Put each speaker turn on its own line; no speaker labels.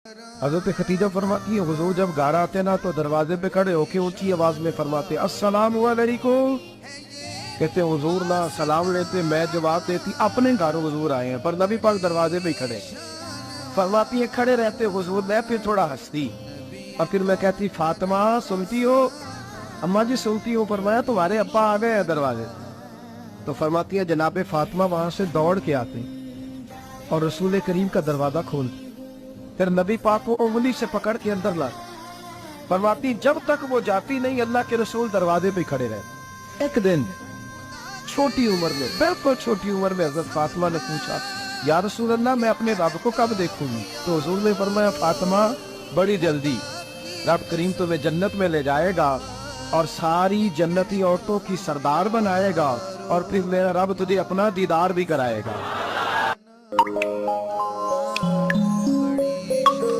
हजरत Khadija फरमाती है हुजूर जब घर आते ना तो दरवाजे पे खड़े होके ऊंची आवाज में फरमाते अस्सलाम वालेकुम। कहते हुजूर ना सलाम लेते, मैं जवाब देती अपने घर हुजूर आए हैं, पर नबी पाक दरवाजे पे ही खड़े। फरमाती है खड़े रहते हुजूर, मैं फिर थोड़ा हंसती और फिर मैं कहती फातिमा सुनती हो? अम्मा जी सुनती हो। फरमाया तुम्हारे अब्बा आ गए हैं दरवाजे। तो फरमाती है जनाबे फातिमा वहां से दौड़ के आते और रसूल करीम का दरवाजा खोलते, फिर नबी पाक को उंगली से पकड़ के अंदर लाते। फरमाती जब तक वो जाती नहीं अल्लाह के रसूल दरवाजे पे खड़े रहते। एक दिन छोटी उम्र में, बिल्कुल छोटी उम्र में हजरत फातिमा ने पूछा या रसूल अल्लाह मैं अपने रब को कब देखूंगी? तो हुजूर ने फरमाया फातिमा बड़ी जल्दी, रब करीम तुम्हें जन्नत में ले जाएगा और सारी जन्नती औरतों की सरदार बनाएगा और फिर मेरा रब तुझे अपना दीदार भी कराएगा।